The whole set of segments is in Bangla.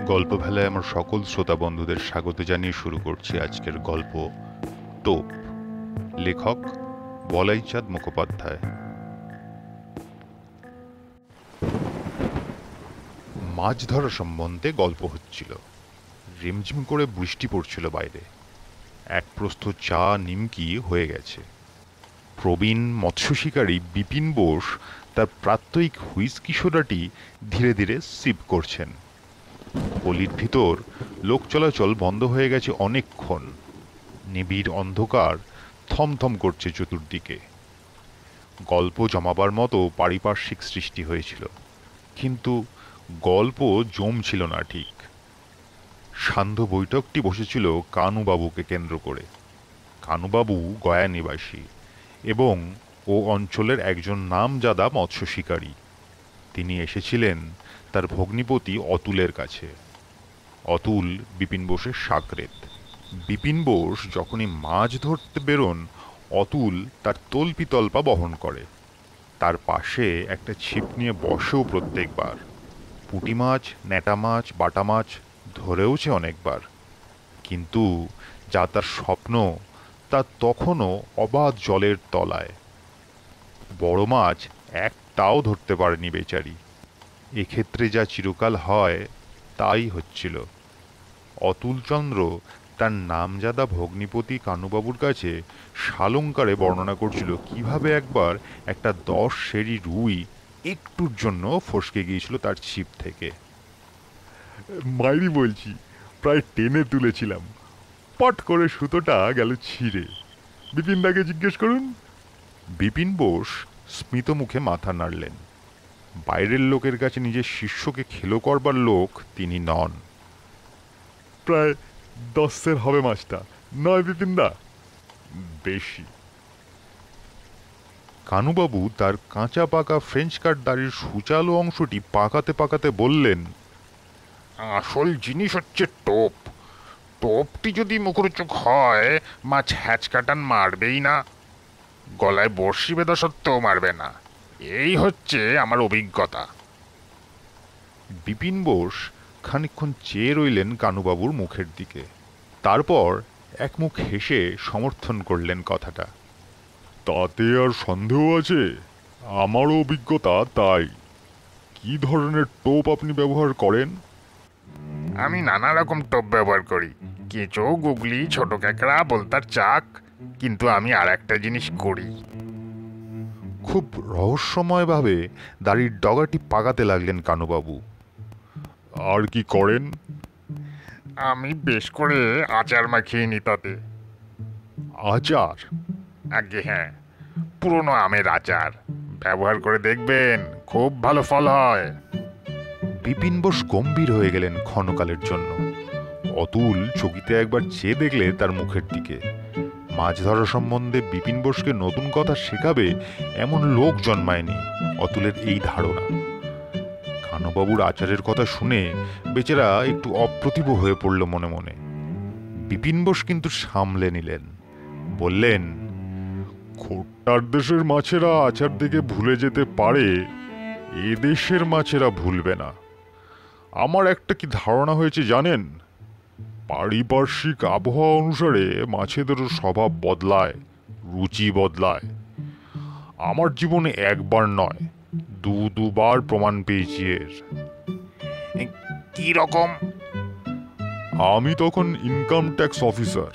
গল্প ভেলায় আমার সকল শ্রোতা বন্ধুদের স্বাগত জানিয়ে শুরু করছি আজকের গল্প টোপ। লেখক বলাইচাঁদ মুখোপাধ্যায়। মাছ ধরা সম্বন্ধে গল্প হচ্ছিল। রিমঝিম করে বৃষ্টি পড়ছিল বাইরে। এক প্রস্থ চা নিমকি হয়ে গেছে। প্রবীণ মৎস্য শিকারী বিপিন বোস তার প্রাত্যহিক হুইস্কি সোডাটি ধীরে ধীরে সিপ করছেন। পলির ভিতর লোক চলাচল বন্ধ হয়ে গেছে অনেকক্ষণ। নিবিড় অন্ধকার থমথম করছে চতুর্দিকে। গল্প জমাবার মতো পারিপার্শ্বিক সৃষ্টি হয়েছিল, কিন্তু গল্প জমছিল না ঠিক। সান্ধ্য বৈঠকটি বসেছিল কানুবাবুকে কেন্দ্র করে। কানুবাবু গয়া নিবাসী এবং ও অঞ্চলের একজন নামজাদা মৎস্য শিকারী। তিনি এসেছিলেন তার ভগ্নিপতি অতুলের কাছে। অতুল বিপিন বোসের সাকরেত। বিপিন বোস যখনই মাছ ধরতে বেরোন, অতুল তার তল্পিতল্পা বহন করে। তার পাশে একটা ছিপ নিয়ে বসেও প্রত্যেকবার। পুঁটি মাছ, ন্যাটা মাছ, বাটা মাছ ধরেওছে অনেকবার। কিন্তু যা তার স্বপ্ন, তা তখনও অবাধ জলের তলায়। বড় মাছ একটাও ধরতে পারেনি বেচারি। এক্ষেত্রে যা চিরকাল হয় তাই হচ্ছিল। অতুলচন্দ্র তার নামজাদা ভগ্নিপতি কানুবাবুর কাছে সালঙ্কারে বর্ণনা করছিল কিভাবে একবার একটা 10 সেরি রুই একটুর জন্য ফসকে গিয়েছিল তার ছিপ থেকে। মাইরি বলছি, প্রায় টেনে তুলেছিলাম, পট করে সুতোটা গেল ছিঁড়ে। বিপিনদাকে জিজ্ঞেস করুন। বিপিন বোস স্মিত মুখে মাথা নাড়লেন। বাইরের লোকের কাছে নিজের শিষ্যকে খেলো করবার লোক তিনি নন। প্রায় 10 হবে মাছটা, নয় বিপিনদা? বেশি। কানুবাবু তার কাঁচা পাকা ফ্রেঞ্চ কাট দাড়ির সুচালো অংশটি পাকাতে পাকাতে বললেন, আসল জিনিস হচ্ছে টোপ। টোপটি যদি মুখরোচক হয়, মাছ হ্যাচকাটান মারবেই না, গলায় বড়শি বেঁধা সত্ত্বেও মারবে না। এই হচ্ছে আমার অভিজ্ঞতা। বিপিন বোস খানিকক্ষণ চেয়ে রইলেন কানুবাবুর মুখের দিকে। তারপর একমুখ হেসে সমর্থন করলেন কথাটা। তাতে আর সন্দেহ আছে? আমারও অভিজ্ঞতা তাই। কি ধরনের টোপ আপনি ব্যবহার করেন? আমি নানা রকম টোপ ব্যবহার করি, কেঁচো, গুগলি, ছোট ক্যাকড়া, বোলতার চাক। কিন্তু আমি আর একটা জিনিস করি। খুব রহস্যময়ভাবে দাড়ির ডগাটি পাকাতে লাগলেন কানুবাবু। আর কি করেন? আমি বেশ করে আচার মাখিয়ে নি তাতে। আচার? আগে হ্যাঁ, পুরনো আমের আচার। ব্যবহার করে দেখবেন, খুব ভালো ফল হয়। বিপিন বোস গম্ভীর হয়ে গেলেন ক্ষণকালের জন্য। অতুল চকিতে একবার চেয়ে দেখলে তার মুখের দিকে। মাছ ধরা সম্বন্ধে বিপিন বোসকে নতুন কথা শেখাবে এমন লোক জন্মায়নি অতুলের এই ধারণা। কানুবাবুর আচারের কথা শুনে বেচারা একটু অপ্রতিভ হয়ে পড়ল মনে মনে। বিপিন বোস কিন্তু সামলে নিলেন। বললেন, খোট্টার দেশের মাছেরা আচার দেখে ভুলে যেতে পারে, এ দেশের মাছেরা ভুলবে না। আমার একটা কি ধারণা হয়েছে জানেন? পারিপার্শ্বিক আবহাওয়া অনুসারে মাছেদেরও স্বভাব বদলায়, রুচি বদলায়। আমার জীবনে একবার নয়, দুবার প্রমাণ পেয়েছি এর। কি রকম? আমি তখন ইনকাম ট্যাক্স অফিসার।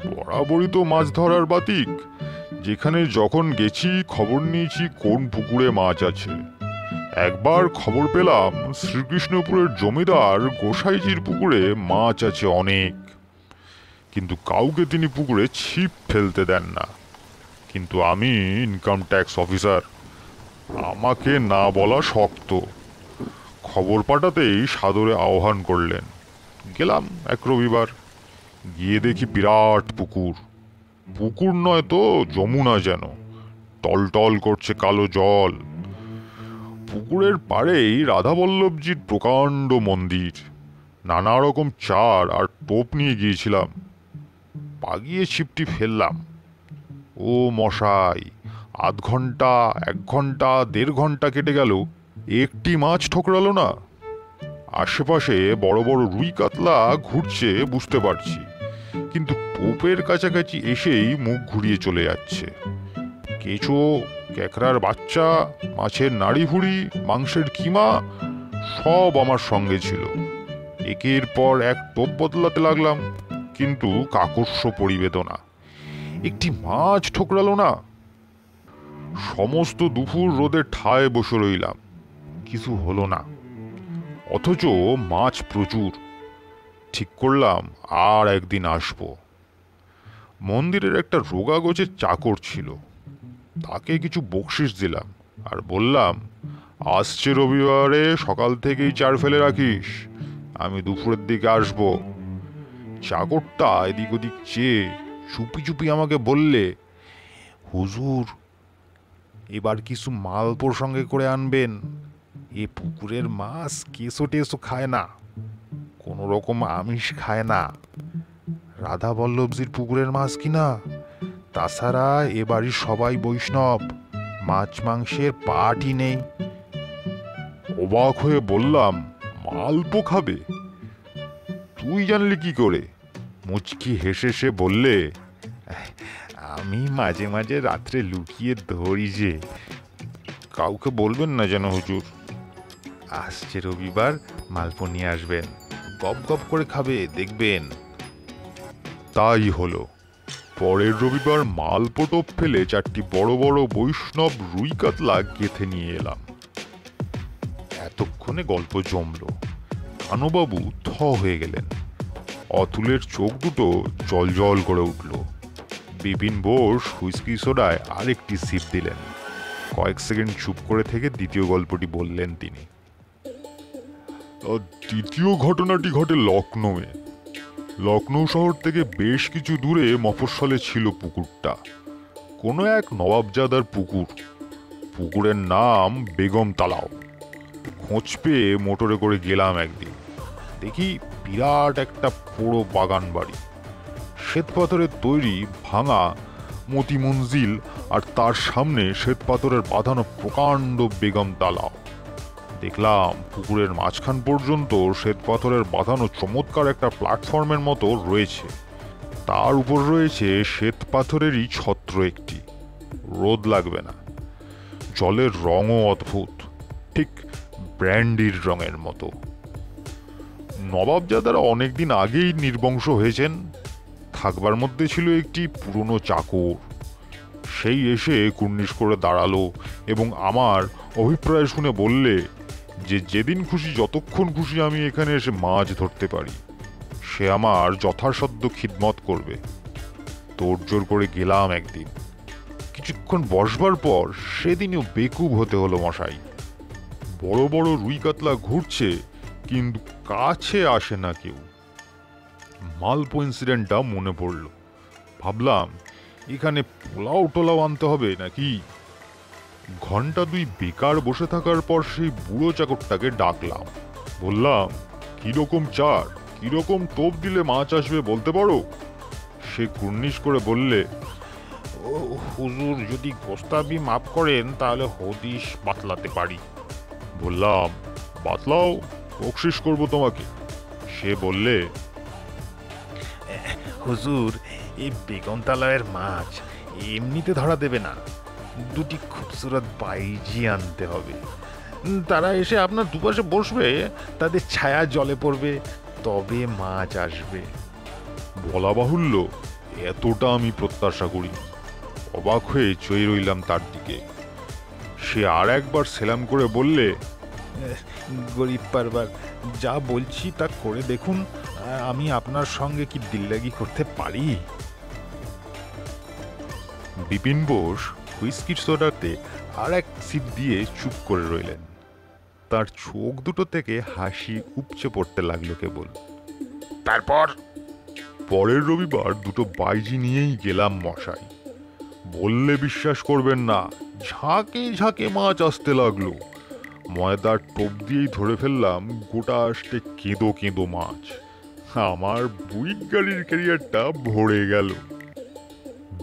বরাবরই তো মাছ ধরার বাতিক। যেখানে যখন গেছি খবর নিয়েছি কোন পুকুরে মাছ আছে। একবার খবর পেলাম শ্রীকৃষ্ণপুরের জমিদার গোসাইজির পুকুরে মাছ আছে অনেক, কিন্তু কাউকে তিনি পুকুরে ছিপ ফেলতে দেন না। কিন্তু আমি ইনকাম ট্যাক্স অফিসার, আমাকে না বলা শক্ত। খবর পাঠাতেই সাদরে আহ্বান করলেন। গেলাম এক রবিবার। গিয়ে দেখি বিরাট পুকুর। পুকুর নয় তো, যমুনা যেন। টলটল করছে কালো জল। পুকুরের পাড়েই রাধাবল্লভজির প্রকাণ্ড মন্দির। নানা রকম চার আর টোপ নিয়ে গিয়েছিলাম। পাগিয়ে ছিপটি ফেললাম। ও মশাই, আধ ঘন্টা, 1 ঘন্টা, 1.5 ঘন্টা কেটে গেল, একটি মাছ ঠোকরালো না। আশেপাশে বড় বড় রুই কাতলা ঘুরছে বুঝতে পারছি, কিন্তু টোপের কাছাকাছি এসেই মুখ ঘুরিয়ে চলে যাচ্ছে। কেঁচো, ক্যাকড়ার বাচ্চা, মাছের নাড়ি ভুড়ি, মাংসের কিমা সব আমার সঙ্গে ছিল। একের পর এক টোপ বদলাতে লাগলাম, কিন্তু কাকস্য পরিবেদ না। একটি মাছ ঠোকরালো না। সমস্ত দুপুর রোদে ঠায় বসে রইলাম, কিছু হলো না। অথচ মাছ প্রচুর। ঠিক করলাম আর একদিন আসব। মন্দিরের একটা রোগা গোছের চাকর ছিল, তাকে কিছু বকশিস দিলাম আর বললাম, আসছে রবিবারে সকাল থেকেই চার ফেলে রাখিস, আমি দুপুরের দিকে আসব। চাকরটা এদিক ওদিক চেয়ে চুপি চুপি আমাকে বললে, হুজুর, এবার কিছু মালপোর সঙ্গে করে আনবেন। এ পুকুরের মাছ কেঁচো টেসো খায় না, কোনো রকম আমিষ খায় না। রাধা বল্লভজির পুকুরের মাছ কিনা। তাছাড়া এ বাড়ির সবাই বৈষ্ণব, মাছ মাংসের পাটই নেই। অবাক হয়ে বললাম, মালপো খাবে? তুই জানলি কি করে? মুচকি হেসে সে বললে, আমি মাঝে মাঝে রাত্রে লুকিয়ে ধরি যে। কাউকে বলবেন না যেন হুজুর। আসছে রবিবার মালপো নিয়ে আসবেন, গপ গপ করে খাবে, দেখবেন। তাই হলো। পরের রবিবার মালপো টোপ ফেলে চারটি বড় বড় বৈষ্ণব রুই কাতলা গেথে নিয়ে এলাম। এতক্ষণে গল্প জমল। কানুবাবু থ হয়ে গেলেন। অতুলের চোখ দুটো জল জল করে উঠল। বিপিন বোস হুইস্কি সোডায় আরেকটি সিপ দিলেন। কয়েক সেকেন্ড চুপ করে থেকে দ্বিতীয় গল্পটি বললেন তিনি। দ্বিতীয় ঘটনাটি ঘটে লখনৌয়ে। লখনৌ শহর থেকে বেশ কিছু দূরে মফস্বলে ছিল পুকুরটা। কোনো এক নবাবজাদার পুকুর। পুকুরের নাম বেগম তালাও। খোঁজ পেয়ে মোটরে করে গেলাম একদিন। দেখি বিরাট একটা পোড়ো বাগান বাড়ি, শ্বেতপাথরের তৈরি ভাঙা মতি মঞ্জিল, আর তার সামনে শ্বেতপাথরের বাঁধানো প্রকাণ্ড বেগম তালাও। দেখলাম পুকুরের মাঝখান পর্যন্ত শ্বেতপাথরের বাঁধানো চমৎকার একটা প্ল্যাটফর্মের মতো রয়েছে। তার উপর রয়েছে শ্বেতপাথরেরই ছত্র একটি, রোদ লাগবে না। জলের রঙও অদ্ভুত, ঠিক ব্র্যান্ডির রঙের মতো। নবাবজাদারা অনেকদিন আগেই নির্বংশ হয়েছেন। থাকবার মধ্যে ছিল একটি পুরনো চাকর। সেই এসে কুর্নিশ করে দাঁড়ালো এবং আমার অভিপ্রায় শুনে বললে যে যেদিন খুশি যতক্ষণ খুশি আমি এখানে এসে মাছ ধরতে পারি, সে আমার যথাসাধ্য খিদমত করবে। তোড়জোড় করে গেলাম একদিন। কিছুক্ষণ বসবার পর সেদিনও বেকুব হতে হলো মশাই। বড় বড় রুই কাতলা ঘুরছে, কিন্তু কাছে আসে না কেউ। মালপো ইনসিডেন্টটা মনে পড়ল। ভাবলাম, এখানে পোলাও টোলাও আনতে হবে নাকি। ঘন্টা দুই বেকার বসে থাকার পর সেই বুড়ো চাকরটাকে ডাকলাম। বললাম, কিরকম চার, কিরকম টোপ দিলে মাছ আসবে বলতে পারো? সে কুর্নিশ করে বললে, ও হুজুর, যদি গোস্তাবি মাপ করেন তাহলে হদিশ বাতলাতে পারি। বললাম, বাতলাও, বকশিস করবো তোমাকে। সে বললে, হুজুর, এই বেগম তালায়ের মাছ এমনিতে ধরা দেবে না, দুটি খুবসুরত বাইজি আনতে হবে। তারা এসে আপনার দুপাশে বসবে, তাদের ছায়া জলে পড়বে, তবে মাছ আসবে। বলা বাহুল্য, এতটা আমি প্রত্যাশা করি। অবাক হয়ে চেয়ে রইলাম তার দিকে। সে আর একবার সেলাম করে বললে, গরিব পারবার, যা বলছি তা করে দেখুন, আমি আপনার সঙ্গে কি দিল্লাগি করতে পারি। বিপিন বোস হুইস্কির সোডাতে আর এক সিপ দিয়ে চুপ করে রইলেন। তার চোখ দুটো থেকে হাসি উপচে পড়তে লাগলো কেবল। তারপর পরের রবিবার দুটো বাইজি নিয়েই গেলাম মশাই। বললে বিশ্বাস করবেন না, ঝাঁকে ঝাঁকে মাছ আসতে লাগলো। ময়দার টোপ দিয়েই ধরে ফেললাম গোটা আসতে কেঁদো কেঁদো মাছ। আমার বুইক গাড়ির ক্যারিয়ারটা ভরে গেল।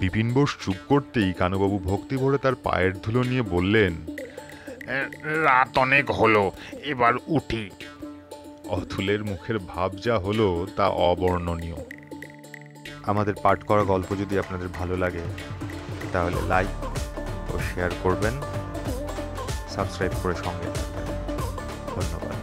বিপিন বোস চুপ করতেই কানুবাবু ভক্তি ভরে তার পায়ের ধুলো নিয়ে বললেন, রাত অনেক হলো, এবার উঠি। অতুলের মুখের ভাব যা হলো তা অবর্ণনীয়। আমাদের পাঠ করা গল্প যদি আপনাদের ভালো লাগে তাহলে লাইক ও শেয়ার করবেন, সাবস্ক্রাইব করে সঙ্গে থাকবেন। ধন্যবাদ।